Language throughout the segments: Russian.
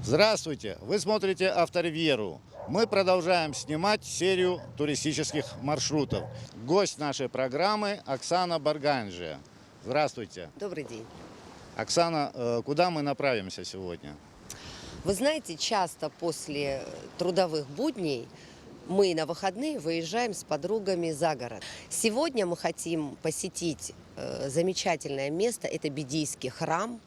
Здравствуйте! Вы смотрите Авторивьеру. Мы продолжаем снимать серию туристических маршрутов. Гость нашей программы Оксана Барганджия. Здравствуйте. Добрый день. Оксана, куда мы направимся сегодня? Вы знаете, часто после трудовых будней мы на выходные выезжаем с подругами за город. Сегодня мы хотим посетить замечательное место. Это Бедийский храм.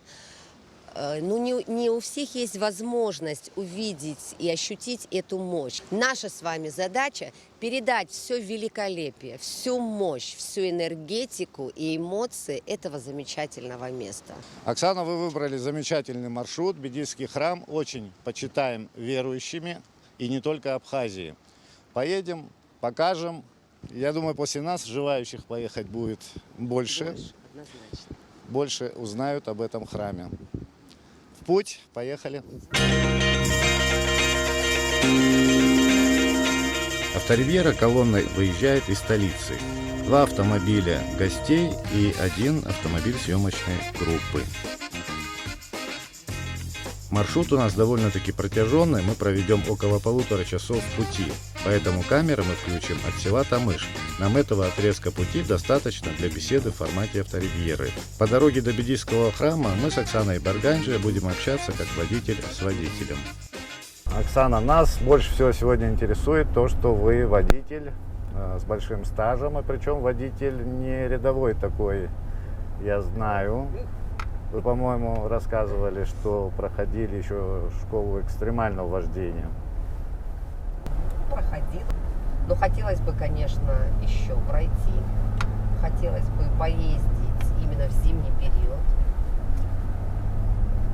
Не у всех есть возможность увидеть и ощутить эту мощь. Наша с вами задача передать все великолепие, всю мощь, всю энергетику и эмоции этого замечательного места. Оксана, вы выбрали замечательный маршрут. Бедийский храм очень почитаем верующими и не только Абхазии. Поедем, покажем. Я думаю, после нас желающих поехать будет больше. Однозначно. Больше узнают об этом храме. В путь, поехали. Авторивьера колонной выезжает из столицы. 2 автомобиля гостей и 1 автомобиль съемочной группы. Маршрут у нас довольно-таки протяженный, мы проведем около 1,5 часа в пути, поэтому камеры мы включим от села Тамыш. Нам этого отрезка пути достаточно для беседы в формате авторивьеры. По дороге до Бедийского храма мы с Оксаной Барганджией будем общаться как водитель с водителем. Оксана, нас больше всего сегодня интересует то, что вы водитель с большим стажем, и причем водитель не рядовой такой, я знаю. Вы, по-моему, рассказывали, что проходили еще школу экстремального вождения. Проходил. Но хотелось бы, конечно, еще пройти. Хотелось бы поездить именно в зимний период.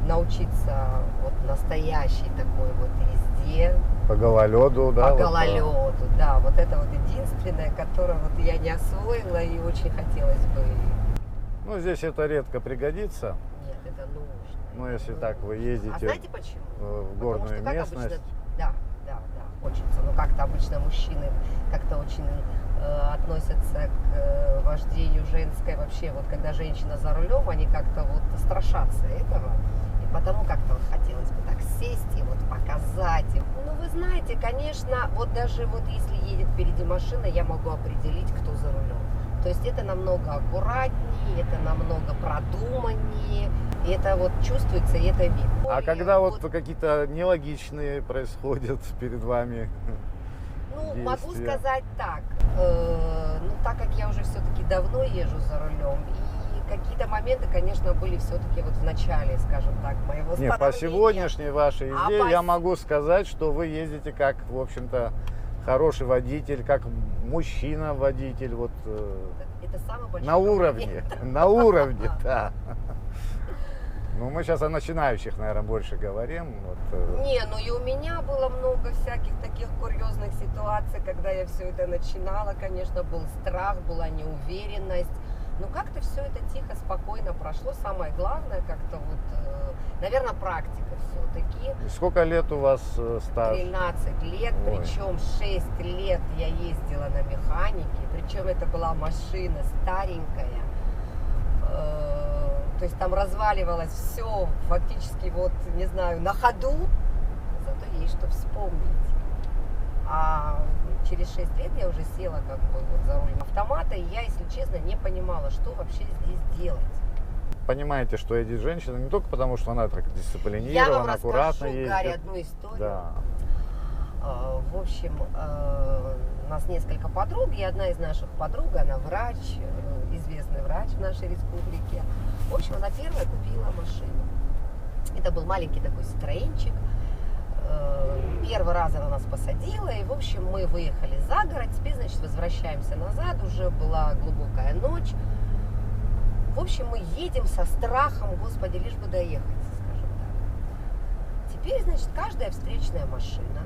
Научиться вот настоящей такой вот езде. По гололеду, да? По гололеду, да. Вот это вот единственное, которое вот я не освоила и очень хотелось бы. Ну, здесь это редко пригодится. Нет, это нужно. Ну, если так вы ездите А знаете почему? в горную Потому что местность. обычно, да, хочется. Но как-то обычно мужчины как-то очень относятся к вождению женской. Вообще, вот когда женщина за рулем, они как-то вот страшатся этого. И потому как-то вот хотелось бы так сесть и вот показать им. Ну, вы знаете, конечно, вот даже вот если едет впереди машина, я могу определить, кто за рулем. То есть это намного аккуратнее, это намного продуманнее, и это вот чувствуется, и это видно. А когда вот какие-то нелогичные происходят перед вами действия? Могу сказать так, так как я уже все-таки давно езжу за рулем, и какие-то моменты, конечно, были все-таки вот в начале, скажем так, моего становления. По сегодняшней вашей езде я могу сказать, что вы ездите как, в общем-то, хороший водитель, как мужчина-водитель, вот это самый большой на уровне, да. Ну, мы сейчас о начинающих, наверное, больше говорим. И у меня было много всяких таких курьезных ситуаций, когда я все это начинала, конечно, был страх, была неуверенность. Но как-то все это тихо, спокойно прошло. Самое главное, как-то вот, наверное, практика все-таки. Сколько лет у вас стаж? 13 лет, причем 6 лет я ездила на механике, причем это была машина старенькая. То есть там разваливалось все фактически вот, не знаю, на ходу, зато есть что вспомнить. А через 6 лет я уже села как бы вот за рулем автомата, и я, если честно, не понимала, что вообще здесь делать. Понимаете, что едет женщина не только потому, что она так дисциплинирована, аккуратно ездит. Я вам расскажу, Гарри, одну историю. Да. В общем, у нас несколько подруг, и одна из наших подруг, она врач, известный врач в нашей республике. В общем, она первая купила машину. Это был маленький такой Citroёнчик. Первый раз она нас посадила, и, в общем, мы выехали за город. Теперь, значит, возвращаемся назад, уже была глубокая ночь. В общем, мы едем со страхом, господи, лишь бы доехать, скажем так. Теперь, значит, каждая встречная машина,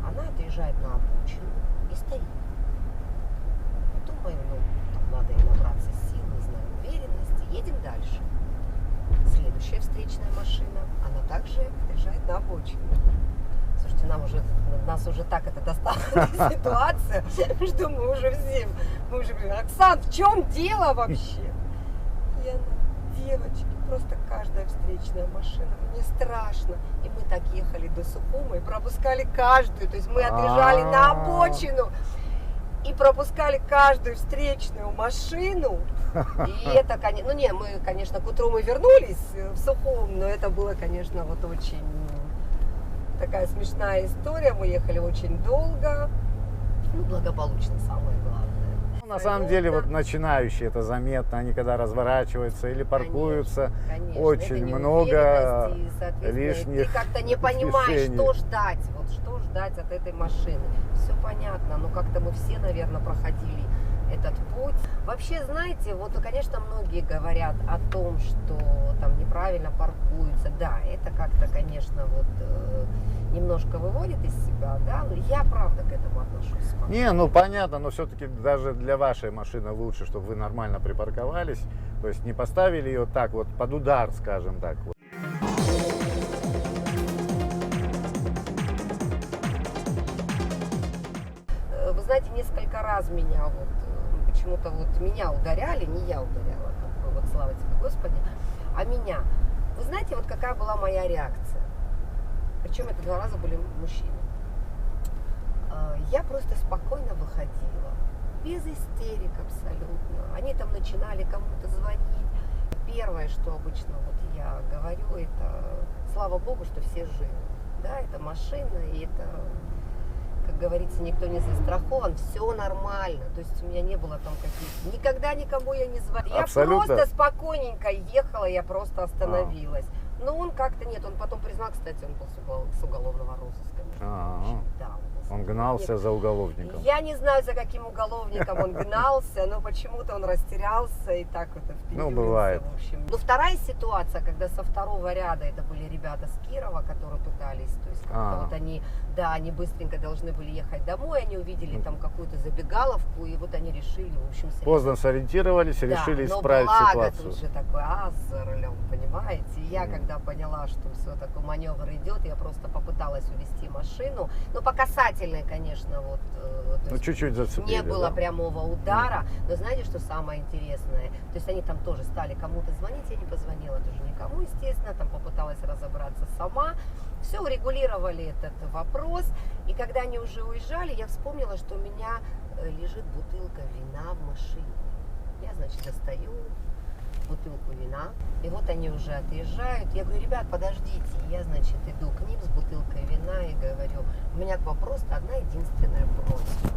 она отъезжает на обочину и стоит. Думаю, так надо и набраться сил, не знаю, уверенности. Едем дальше. Следующая встречная машина, она также отъезжает на обочину. Слушайте, нас уже так это достала ситуация, что мы уже говорим, Оксан, в чем дело вообще? Девочки, просто каждая встречная машина. Мне страшно. И мы так ехали до Сухума и пропускали каждую. То есть мы отъезжали на обочину и пропускали каждую встречную машину. И это, ну не, мы, конечно, к утру мы вернулись в Сухум, но это было, конечно, вот очень такая смешная история. Мы ехали очень долго, ну, благополучно, самое главное. На самом деле, вот начинающие, это заметно, они когда разворачиваются или паркуются, конечно, очень много и, лишних ты как-то не понимаешь, движений. что ждать, вот что ждать от этой машины. Все понятно, но как-то мы все, наверное, проходили этот путь. Вообще, знаете, вот, конечно, многие говорят о том, что там неправильно паркуются. Да, это как-то, конечно, вот немножко выводит из себя, да, но я, правда, к этому отношусь спокойно. Не, ну понятно, но все-таки даже для вашей машины лучше, чтобы вы нормально припарковались, то есть не поставили ее так вот под удар, скажем так. Вот. Вы знаете, несколько раз меня вот почему-то вот меня ударяли, не я ударяла, как бы, вот слава тебе Господи, а меня. Вы знаете, вот какая была моя реакция? Причем это 2 раза были мужчины. Я просто спокойно выходила, без истерик абсолютно. Они там начинали кому-то звонить. Первое, что обычно вот я говорю, это слава Богу, что все живы. Да, это машина, и это, как говорится, никто не застрахован, все нормально. То есть у меня не было там каких-то... Никогда никому я не звонила. Абсолютно. Я просто спокойненько ехала, я просто остановилась. Но он как-то нет, он потом признал, кстати, он был с уголовного розыска. Да, Он гнался за уголовником. Я не знаю, за каким уголовником он гнался, но почему-то он растерялся и так вот впечатлился. Ну, бывает. В общем. Ну, вторая ситуация, когда со второго ряда, это были ребята с Кирова, которые пытались, то есть как-то вот они, да, они быстренько должны были ехать домой, они увидели там какую-то забегаловку, и вот они решили, в общем, поздно сориентировались и решили исправить благо, ситуацию. Тут же такой аз за рулем, понимаете? И я, когда поняла, что все, такой маневр идет, я просто попыталась увести машину. Ну, по касательной, конечно, вот. Ну, чуть-чуть зацепили. Не было да? прямого удара. Но знаете, что самое интересное? То есть они там тоже стали кому-то звонить, я не позвонила тоже никому, естественно, там попыталась разобраться сама. Все урегулировали этот вопрос. И когда они уже уезжали, я вспомнила, что у меня лежит бутылка вина в машине. Я, значит, достаю бутылку вина. И вот они уже отъезжают. Я говорю, ребят, подождите. Я, значит, иду к ним с бутылкой вина и говорю, у меня к вам просто одна единственная просьба.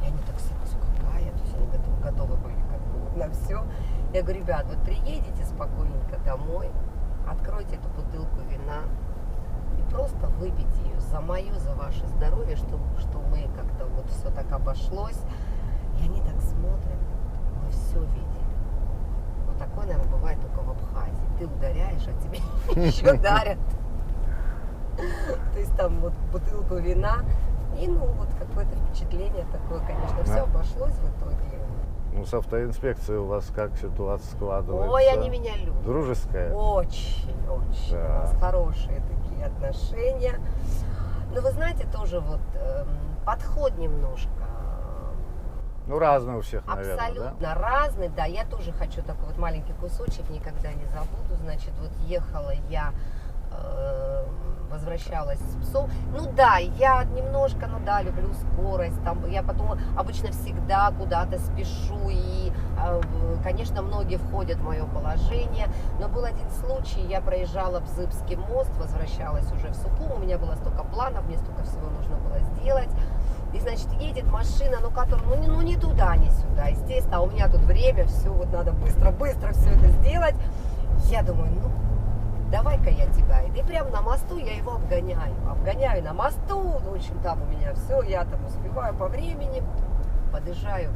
И они так сразу, какая? То есть они готовы были как бы на все. Я говорю, ребят, вот приедете спокойненько домой, откройте эту бутылку вина и просто выпейте ее за мое, за ваше здоровье, что мы как-то вот все так обошлось. И они так смотрят, мы все видели. Такое, наверное, бывает только в Абхазии. Ты ударяешь, а тебе еще дарят. То есть там вот бутылку вина. И ну вот какое-то впечатление такое, конечно. Все обошлось в итоге. Ну, с автоинспекцией у вас как ситуация складывается? Ой, они меня любят. Дружеская? Очень. Да. У нас хорошие такие отношения. Но вы знаете, тоже вот подход немножко. Ну, разные у всех, наверное, абсолютно да? разный, да. Я тоже хочу такой вот маленький кусочек, никогда не забуду. Значит, вот ехала я, возвращалась с псом. Ну да, я немножко, ну да, люблю скорость. Там, я потом обычно всегда куда-то спешу. И, конечно, многие входят в мое положение. Но был один случай, я проезжала Бзыбский мост, возвращалась уже в Сухум. У меня было столько планов, мне столько всего нужно было сделать. И, значит, едет машина, ну, которая, ну, не туда, не сюда. Естественно, а у меня тут время, все, вот надо быстро все это сделать. Я думаю, ну, давай-ка я тебя. И прямо на мосту я его обгоняю. Обгоняю на мосту, ну, в общем, там у меня все, я там успеваю по времени. Подъезжаю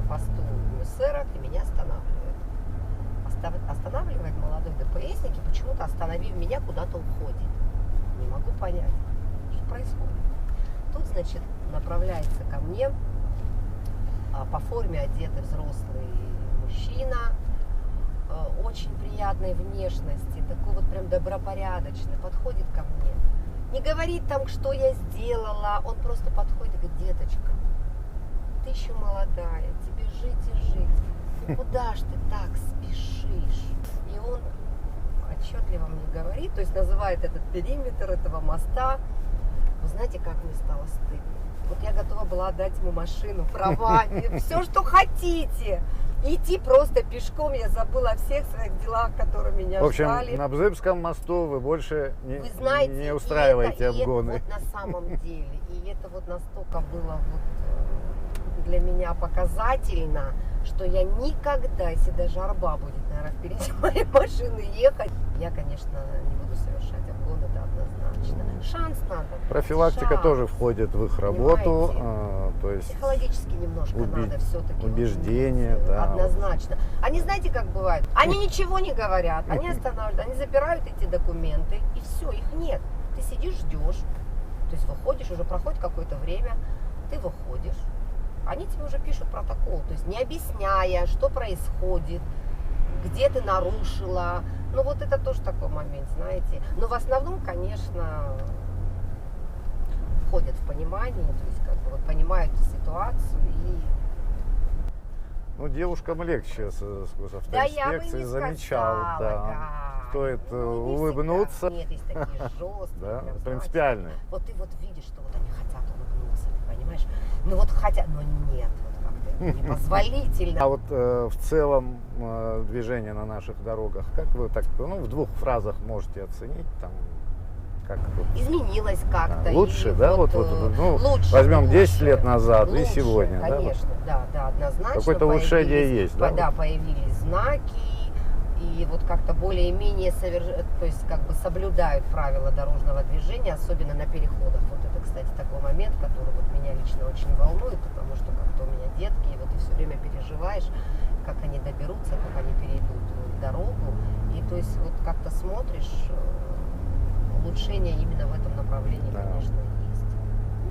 к посту ЮСР, и меня останавливает. Останавливает молодой ДПСник, и почему-то, остановив меня, куда-то уходит. Не могу понять, что происходит. Тут, значит, направляется ко мне по форме одетый взрослый мужчина, очень приятной внешности, такой вот прям добропорядочный, подходит ко мне. Не говорит там, что я сделала, он просто подходит и говорит, деточка, ты еще молодая, тебе жить и жить. Куда ж ты так спешишь? И он отчетливо мне говорит, то есть называет этот периметр этого моста. Вы знаете, как мне стало стыдно? Вот я готова была отдать ему машину, права, все, что хотите. Идти просто пешком, я забыла о всех своих делах, которые меня В общем, ждали. на Бзыбском мосту вы больше Вы знаете, не устраиваете и это обгоны. вот на самом деле, и это вот настолько было вот для меня показательно, что я никогда, если даже арба будет, наверное, впереди моей машины ехать, я, конечно, не буду совершать обгон, это однозначно. Шанс надо. Профилактика шанс. тоже входит в их работу, Понимаете? то есть Психологически немножко надо все-таки. убеждение, да. Однозначно. Они знаете, как бывает? Они ничего не говорят, они останавливают, они забирают эти документы, и все, их нет. Ты сидишь, ждешь, то есть выходишь, уже проходит какое-то время, ты выходишь, они тебе уже пишут протокол, то есть не объясняя, что происходит, где ты нарушила. Ну вот это тоже такой момент, знаете. Но в основном, конечно, входят в понимание, то есть как бы вот понимают ситуацию и... Ну, девушкам легче с Да, я бы автоинспекцией, не замечал, сказала, да. да. Стоит Ну, не улыбнуться, всегда. Нет, есть такие жесткие, да, прям, знаете. принципиальные. Вот ты вот видишь, что вот они хотят улыбнуться, ты понимаешь? Ну вот хотят, но нет, вот как-то это непозволительно. А вот в целом движение на наших дорогах, как вы так, ну, в двух фразах можете оценить, там, как вот, Изменилось как-то. лучше, и да, вот, ну, возьмем 10 лет назад и лучше, сегодня, да, вот? конечно, да, однозначно. Какое-то улучшение появились- есть, да, Да, появились знаки, и вот как-то более-менее то есть как бы соблюдают правила дорожного движения, особенно на переходах. Вот это, кстати, такой момент, который вот меня лично очень волнует, потому что как-то у меня детки, и вот ты все время переживаешь, как они доберутся, как они перейдут дорогу, и то есть вот как-то смотришь, улучшение именно в этом направлении, Да. конечно, есть.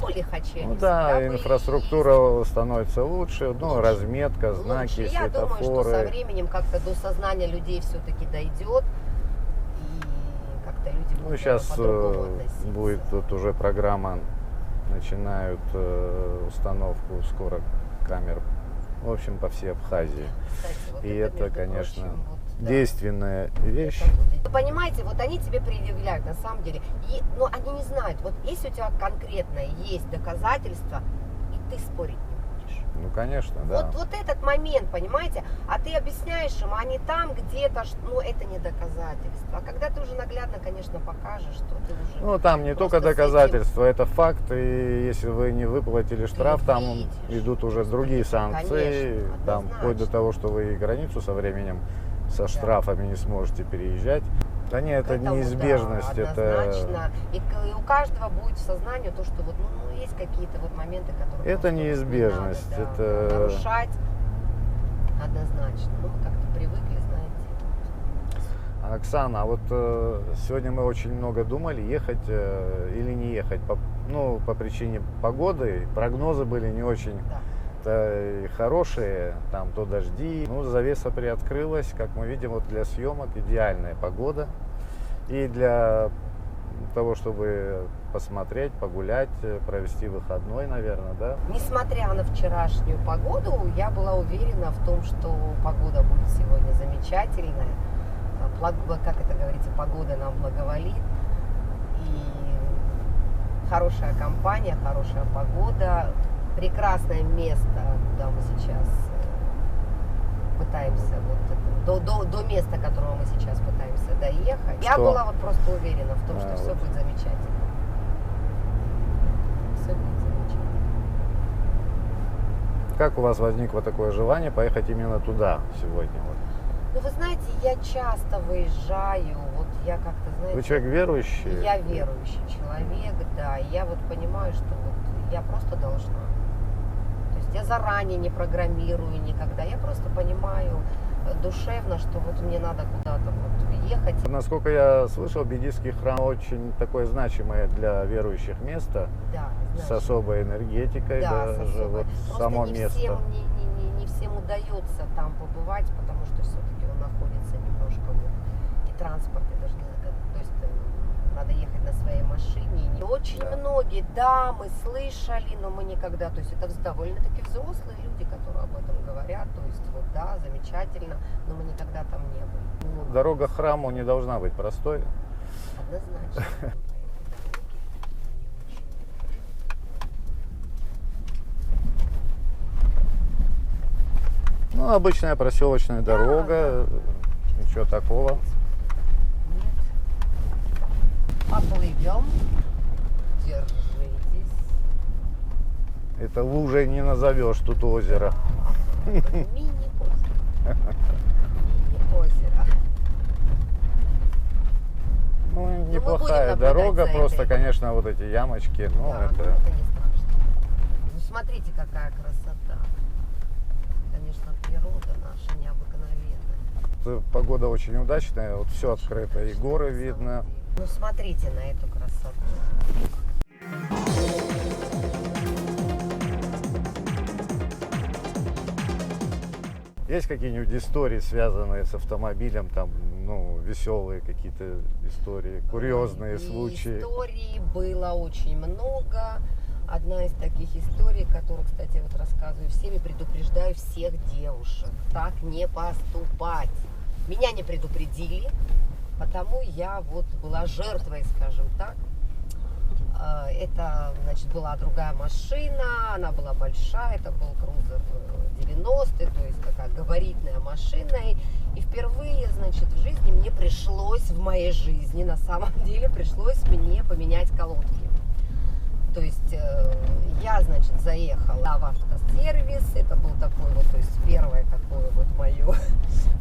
Ну, лихачи Ну они да, всегда были, инфраструктура становится лучше, ну, Лучше. разметка, лучше. знаки, Я думаю, что со светофоры. временем как-то до сознания людей все-таки дойдет, и как-то люди Ну, будут сейчас по-другому относиться. будет тут уже программа, начинают установку скоро камер, в общем, по всей Абхазии. Кстати, вот И это, между конечно, прочим, вот, да. действенная вещь. Вы понимаете, вот они тебе предъявляют на самом деле, но они не знают, вот если у тебя конкретно есть доказательства, и ты спорить не будешь. Ну, конечно, да. Вот этот момент, понимаете, а ты объясняешь им, а они там где-то, ну это не доказательство. А когда ты уже наглядно, конечно, покажешь, что ты уже... Ну, там не просто только с этим- доказательства, это факт, и если вы не выплатили штраф, там видишь. идут уже другие санкции, Конечно, там вплоть до однозначно. того, что вы и границу со временем со штрафами не сможете переезжать. Да нет, это Поэтому, неизбежность, да, это... однозначно. И у каждого будет в сознании то, что вот, ну, есть какие-то вот моменты, которые... Это просто вот не неизбежность, надо, да, это- нарушать однозначно. Ну, мы как-то привыкли, знаете. Оксана, а вот сегодня мы очень много думали, ехать или не ехать. По причине погоды прогнозы были не очень Да. хорошие, там то дожди. Ну, завеса приоткрылась, как мы видим, вот для съемок идеальная погода. И для того, чтобы посмотреть, погулять, провести выходной, наверное, да? Несмотря на вчерашнюю погоду, я была уверена в том, что погода будет сегодня замечательная. Как это говорится, погода нам благоволит. И хорошая компания, хорошая погода, прекрасное место, куда мы сейчас пытаемся, до места, которого мы сейчас пытаемся доехать. Я Что? была вот просто уверена в том, что все вот. будет замечательно. Все будет замечательно. Как у вас возникло такое желание поехать именно туда сегодня? Вот? Ну, вы знаете, я часто выезжаю, вот я как-то, знаете... Вы человек верующий? Я верующий человек, да, и я вот понимаю, что вот я просто должна. То есть я заранее не программирую никогда, я просто понимаю душевно, что вот мне надо куда-то вот ехать. Насколько я слышал, Бедийский храм очень такое значимое для верующих место, Да, с значит, особой энергетикой, да, с даже особой. вот Просто само не место. Всем, не всем удается там побывать, потому что все-таки он находится немножко вот, и транспорты должны, то есть надо ехать на своей машине. И очень Да. многие, да, мы слышали, но мы никогда, то есть это довольно-таки взрослые люди, которые об этом говорят, то есть вот да, замечательно, но мы никогда там не были. Ну, дорога к храму не должна быть простой. Однозначно. Ну, обычная проселочная дорога, ничего такого. Нет. Поплывем. Держитесь. Это лужей не назовешь тут озеро. Мини-озеро. Мини-озеро. Ну, будем неплохая наблюдать дорога, за просто, этой. конечно, вот эти ямочки, ну, Да, это... ну, это не страшно. Ну, смотрите, какая красота. Конечно, природа наша необыкновенная. Погода очень удачная, вот все открыто, и горы видно. Ну, смотрите на эту красоту. Есть какие-нибудь истории, связанные с автомобилем, там, ну, веселые какие-то истории, курьезные И случаи? историй было очень много. Одна из таких историй, которую, кстати, вот рассказываю всем и предупреждаю всех девушек. Так не поступать. Меня не предупредили, потому я вот была жертвой, скажем так. Это, значит, была другая машина, она была большая, это был крузер 90-й, то есть такая габаритная машина. И впервые, значит, в жизни мне пришлось, в моей жизни, на самом деле, пришлось мне поменять колодки. То есть я, значит, заехала в автосервис, это был такой вот, то есть первое такое вот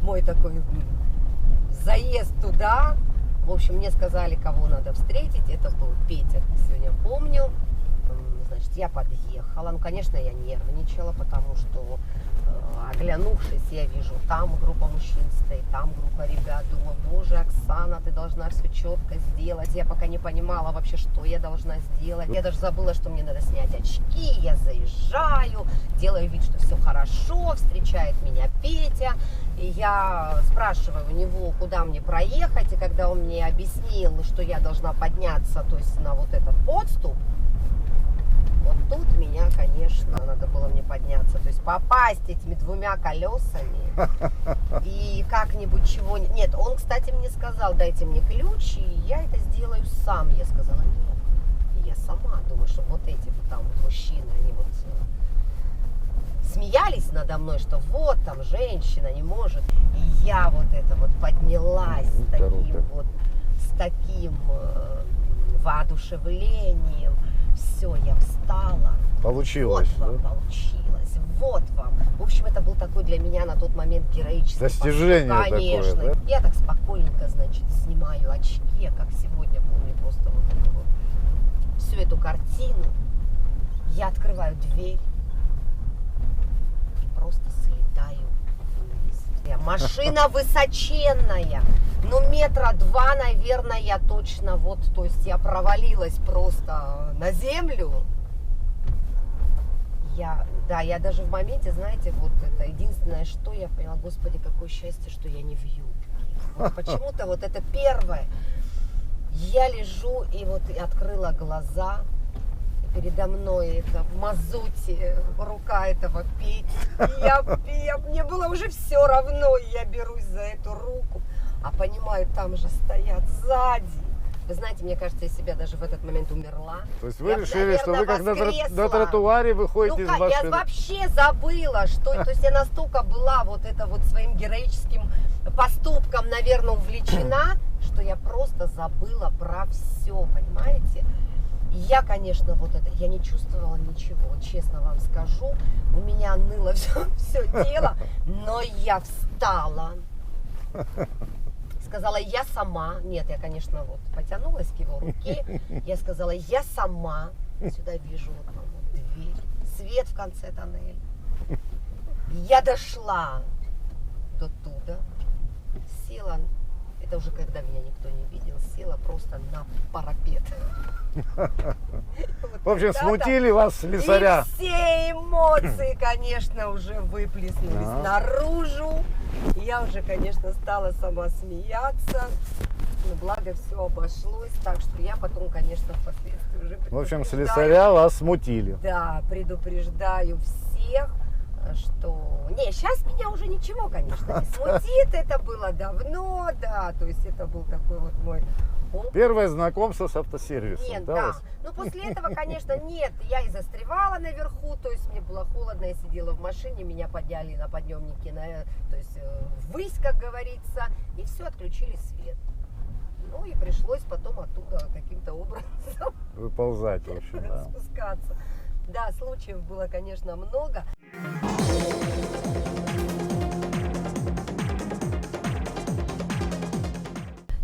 мой такой заезд туда. В общем, мне сказали, кого надо встретить, это был Петя, сегодня помню. Значит, я подъехала, ну, конечно, я нервничала, потому что, оглянувшись, я вижу, там группа мужчин стоит, там группа ребят, думаю, боже, Оксана, ты должна все четко сделать. Я пока не понимала вообще, что я должна сделать. Я даже забыла, что мне надо снять очки, я заезжаю, делаю вид, что все хорошо, встречает меня Петя. И я спрашиваю у него, куда мне проехать, и когда он мне объяснил, что я должна подняться, то есть на вот этот подступ, вот тут меня, конечно, надо было мне подняться, то есть попасть этими двумя колесами и как-нибудь чего... Нет, он, кстати, мне сказал, дайте мне ключ, и я это сделаю сам. Я сказала, нет, и я сама думаю, что вот эти вот там вот мужчины, они вот смеялись надо мной, что вот там женщина не может. И я вот это вот поднялась с таким воодушевлением. Все, я встала. Получилось, Вот вам, да? получилось. Вот вам. В общем, это был такой для меня на тот момент героический Достижение поступок, конечно. такое, да? Я так спокойненько, значит, снимаю очки, как сегодня помню, просто вот эту вот всю эту картину. Я открываю дверь и просто слетаю вниз. Машина высоченная. Ну, 2 метра, наверное, точно вот, то есть я провалилась просто на землю. Я даже в моменте, знаете, вот это единственное, что я поняла, господи, какое счастье, что я не в юбке. Вот почему-то вот это первое. Я лежу и вот открыла глаза. Передо мной это в мазуте рука этого Пети. Мне было уже все равно, я берусь за эту руку. А понимаю, там же стоят сзади. Вы знаете, мне кажется, я себя даже в этот момент умерла. То есть вы Я, решили, что вы как воскресла. на тротуаре выходите из Я машины? вообще забыла, что... То есть я настолько была вот это вот своим героическим поступком, наверное, увлечена, что я просто забыла про все, понимаете? И я, конечно, вот это, я не чувствовала ничего, честно вам скажу. У меня ныло все тело, но я встала. Сказала, я сама. Нет, я, конечно, вот потянулась к его руке. Я сказала, я сама. Сюда вижу вот там вот дверь, свет в конце тоннеля. Я дошла до туда, села, это уже когда меня никто не видел, села просто на парапет. В общем, смутили вас слесаря. И все эмоции, конечно, уже выплеснулись наружу. Я уже, конечно, стала сама смеяться. Но благо все обошлось, так что я потом, конечно, впоследствии уже В общем, предупреждаю. слесаря вас смутили. Да, предупреждаю всех, что... Не, сейчас меня уже ничего, конечно, не смутит. Это было давно, да. То есть это был такой вот мой опыт. Первое знакомство с автосервисом. Нет, да, да. у вас? Но после этого, конечно, нет. Я и застревала наверху, то есть мне было холодно, я сидела в машине, меня подняли на подъемнике, то есть ввысь, как говорится, и все, отключили свет. Ну и пришлось потом оттуда каким-то образом Выползать, в общем, да. спускаться. Да, случаев было, конечно, много.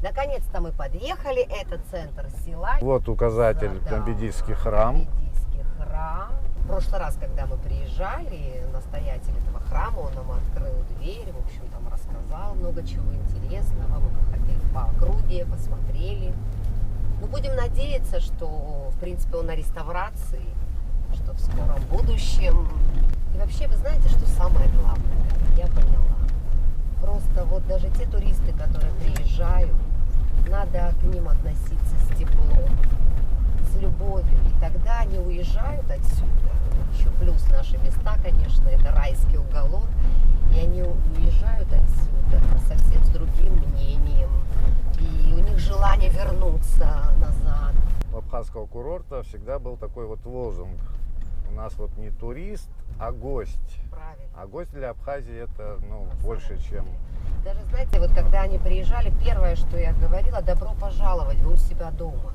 Наконец-то мы подъехали, это центр села. Вот указатель Да, Гамбидийский храм. Гамбидийский храм. В прошлый раз, когда мы приезжали, настоятель этого храма, он нам открыл дверь, в общем, там рассказал много чего интересного. Мы походили по округе, посмотрели. Ну, будем надеяться, что, в принципе, он на реставрации, что в скором будущем. И вообще, вы знаете, что самое главное, я поняла. Просто вот даже те туристы, которые приезжают, надо к ним относиться с теплом, с любовью. И тогда они уезжают отсюда. Еще плюс наши места, конечно, это райский уголок. И они уезжают отсюда совсем с другим мнением. И у них желание вернуться назад. У абхазского курорта всегда был такой вот лозунг. У нас вот не турист, а гость. Правильно. А гость для Абхазии это, больше, чем... Даже, знаете, вот когда они приезжали, первое, что я говорила, добро пожаловать, вы у себя дома.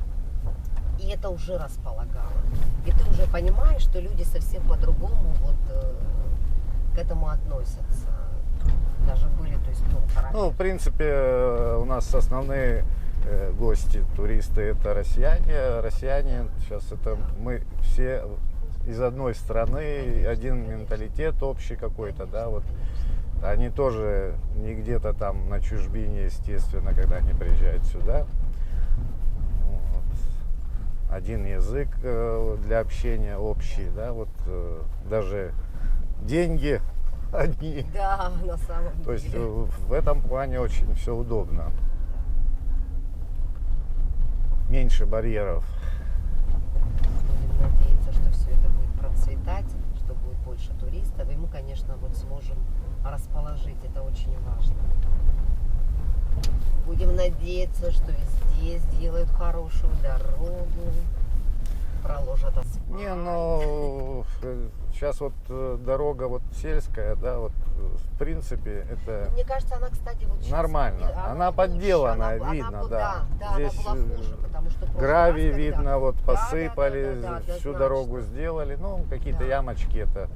И это уже располагало. И ты уже понимаешь, что люди совсем по-другому вот к этому относятся. Даже были, то есть, Ну, в принципе, у нас основные гости, туристы, это россияне. Россияне, сейчас это мы все из одной страны, один менталитет общий какой-то, да, вот. Они тоже не где-то там на чужбине, естественно, когда они приезжают сюда. Вот. Один язык для общения общий, да, вот даже деньги одни. Да, на самом деле. То есть в этом плане очень все удобно. Меньше барьеров. Будем надеяться, что все это будет процветать, что будет больше туристов. И мы, конечно, вот сможем расположить. Это очень важно. Будем надеяться, что везде сделают хорошую дорогу, проложат асфальт. Не, но сейчас вот дорога вот сельская, да, вот в принципе это Мне кажется, она, кстати, вот сейчас нормально. Она лучше, подделанная, она видно, была- да. Да, Здесь она была хуже, потому что в прошлый гравий раз, когда- видно, вот Да, посыпали, да, всю однозначно. дорогу сделали. Ну, какие-то Да. ямочки, это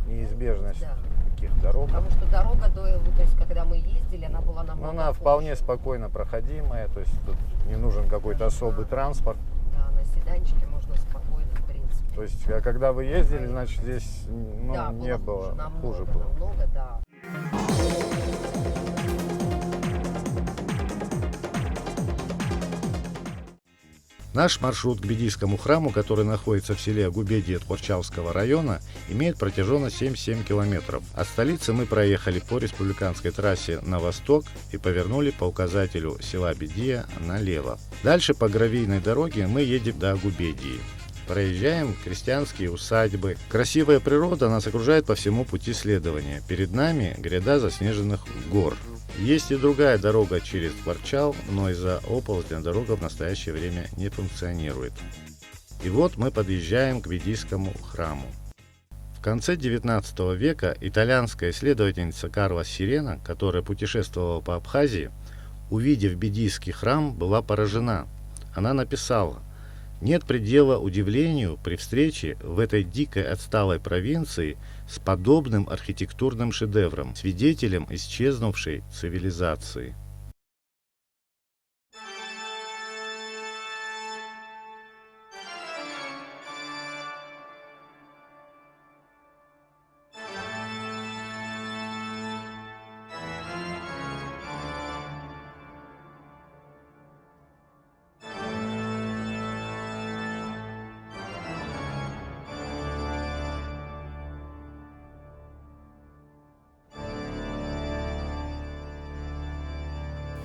неизбежность Да. таких дорог. Потому что дорога до, то есть, когда мы ездили, она была Но намного она хуже. вполне спокойно проходимая, то есть тут не нужен какой-то особый транспорт. Да, на седанчике можно спокойно, в принципе. То есть, когда вы ездили, значит, здесь Да, не было, хуже, намного, хуже было. намного, да. Наш маршрут к Бедийскому храму, который находится в селе Губедия Творчавского района, имеет протяженность 77 километров. От столицы мы проехали по республиканской трассе на восток и повернули по указателю села Бедия налево. Дальше по гравийной дороге мы едем до Губедии. Проезжаем крестьянские усадьбы. Красивая природа нас окружает по всему пути следования. Перед нами гряда заснеженных гор. Есть и другая дорога через Творчал, но из-за оползня дорога в настоящее время не функционирует. И вот мы подъезжаем к Бедийскому храму. В конце 19 века итальянская исследовательница Карла Сирена, которая путешествовала по Абхазии, увидев Бедийский храм, была поражена. Она написала: «Нет предела удивлению при встрече в этой дикой отсталой провинции с подобным архитектурным шедевром, свидетелем исчезнувшей цивилизации».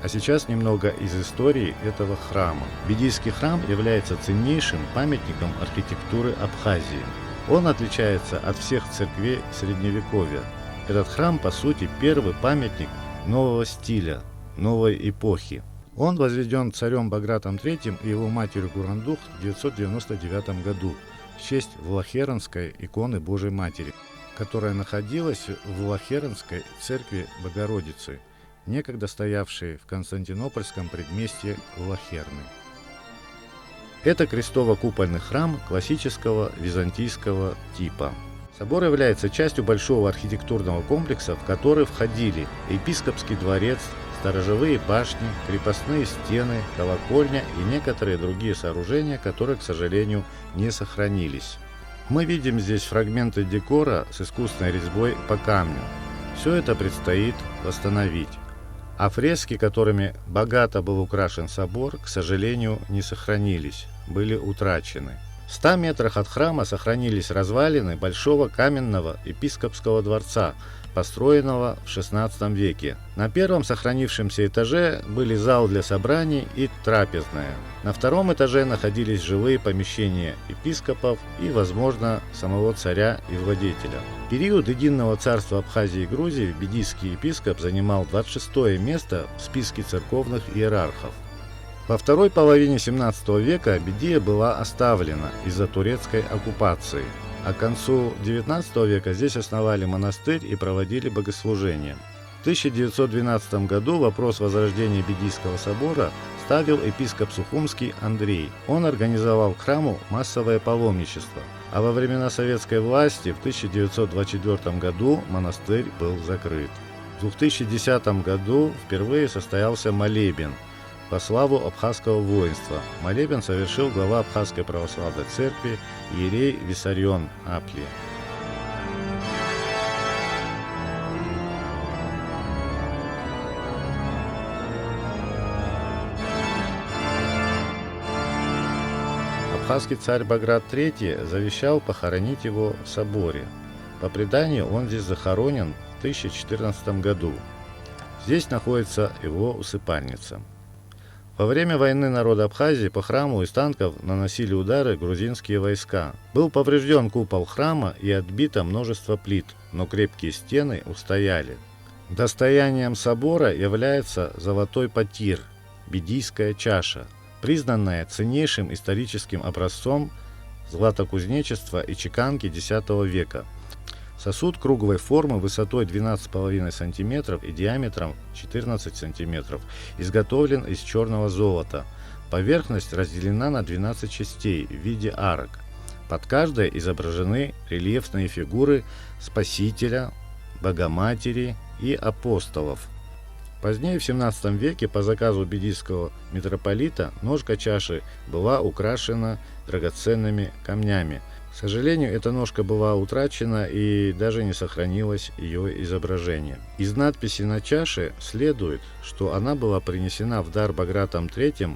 А сейчас немного из истории этого храма. Бедийский храм является ценнейшим памятником архитектуры Абхазии. Он отличается от всех церквей Средневековья. Этот храм, по сути, первый памятник нового стиля, новой эпохи. Он возведен царем Багратом III и его матерью Гурандух в 999 году в честь Влахеранской иконы Божией Матери, которая находилась в Влахеранской церкви Богородицы, некогда стоявшей в Константинопольском предместье Влахерны. Это крестово-купольный храм классического византийского типа. Собор является частью большого архитектурного комплекса, в который входили епископский дворец, сторожевые башни, крепостные стены, колокольня и некоторые другие сооружения, которые, к сожалению, не сохранились. Мы видим здесь фрагменты декора с искусной резьбой по камню. Все это предстоит восстановить. А фрески, которыми богато был украшен собор, к сожалению, не сохранились, были утрачены. В 100 метрах от храма сохранились развалины большого каменного епископского дворца, построенного в XVI веке. На первом сохранившемся этаже были зал для собраний и трапезная. На втором этаже находились жилые помещения епископов и, возможно, самого царя и владетеля. В период единого царства Абхазии и Грузии бедийский епископ занимал 26-е место в списке церковных иерархов. Во второй половине 17 века Бедия была оставлена из-за турецкой оккупации, а к концу 19 века здесь основали монастырь и проводили богослужения. В 1912 году вопрос возрождения Бедийского собора ставил епископ Сухумский Андрей. Он организовал к храму массовое паломничество, а во времена советской власти в 1924 году монастырь был закрыт. В 2010 году впервые состоялся молебен по славу абхазского воинства. Молебен совершил глава Абхазской православной церкви иерей Виссарион Апли. Абхазский царь Баграт III завещал похоронить его в соборе. По преданию, он здесь захоронен в 1014 году. Здесь находится его усыпальница. Во время войны народа Абхазии по храму из танков наносили удары грузинские войска. Был поврежден купол храма и отбито множество плит, но крепкие стены устояли. Достоянием собора является золотой потир, бедийская чаша, признанная ценнейшим историческим образцом златокузнечества и чеканки X века. Сосуд круглой формы высотой 12,5 см и диаметром 14 см, изготовлен из черного золота. Поверхность разделена на 12 частей в виде арок. Под каждой изображены рельефные фигуры Спасителя, Богоматери и апостолов. Позднее, в 17 веке, по заказу бедийского митрополита, ножка чаши была украшена драгоценными камнями. К сожалению, эта ножка была утрачена и даже не сохранилось ее изображение. Из надписи на чаше следует, что она была принесена в дар Багратом III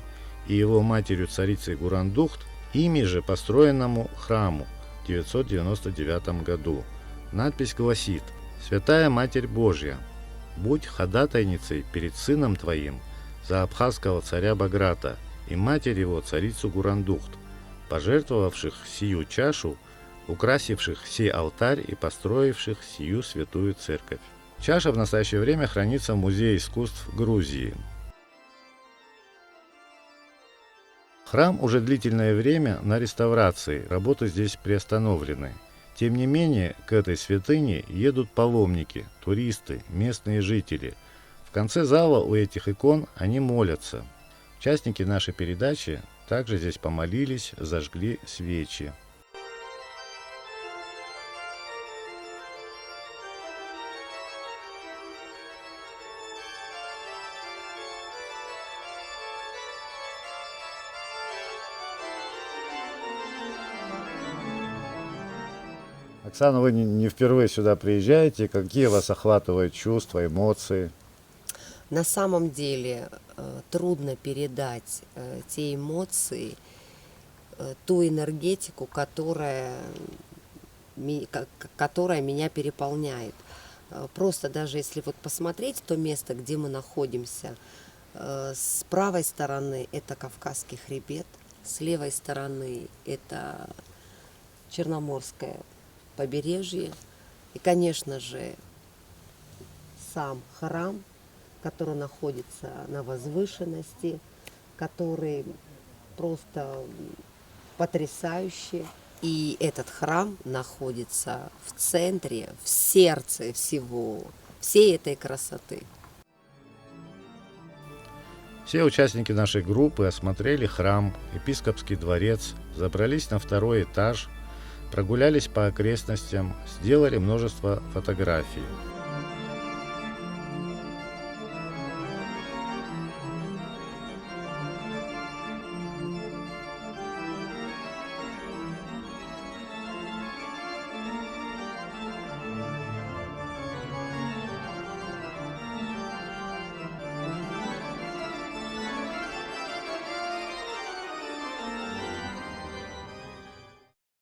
и его матерью царицей Гурандухт, ими же построенному храму в 999 году. Надпись гласит: «Святая Матерь Божья, будь ходатайницей перед сыном твоим за абхазского царя Баграта и матерь его царицу Гурандухт, пожертвовавших сию чашу, украсивших сей алтарь и построивших сию святую церковь». Чаша в настоящее время хранится в Музее искусств Грузии. Храм уже длительное время на реставрации, работы здесь приостановлены. Тем не менее, к этой святыне едут паломники, туристы, местные жители. В конце зала у этих икон они молятся. Участники нашей передачи также здесь помолились, зажгли свечи. Оксана, вы не впервые сюда приезжаете. Какие вас охватывают чувства, эмоции? На самом деле трудно передать те эмоции, ту энергетику, которая меня переполняет. Просто даже если вот посмотреть то место, где мы находимся, С правой стороны это Кавказский хребет, с левой стороны это Черноморское побережье. И, конечно же, сам храм, который находится на возвышенности, который просто потрясающий. И этот храм находится в центре, в сердце всей этой красоты. Все участники нашей группы осмотрели храм, епископский дворец, забрались на второй этаж, прогулялись по окрестностям, сделали множество фотографий.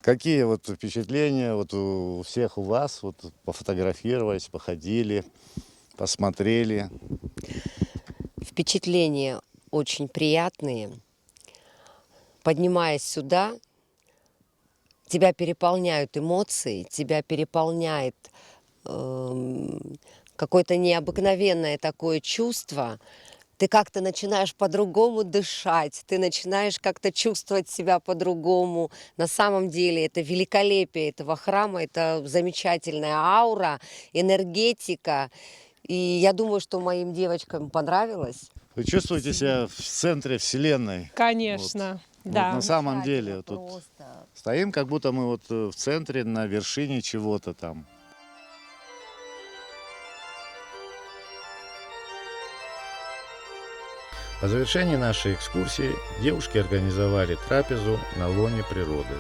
Какие вот впечатления вот у всех у вас? Вот пофотографировались, походили, посмотрели. Впечатления очень приятные. Поднимаясь сюда, тебя переполняют эмоции, тебя переполняет какое-то необыкновенное такое чувство. Ты как-то начинаешь по-другому дышать, ты начинаешь как-то чувствовать себя по-другому. На самом деле это великолепие этого храма, это замечательная аура, энергетика. И я думаю, что моим девочкам понравилось. Вы чувствуете себя в центре вселенной? Конечно, Вот да. на самом деле Замечательно тут просто. стоим, как будто мы вот в центре, на вершине чего-то там. По завершении нашей экскурсии девушки организовали трапезу на лоне природы.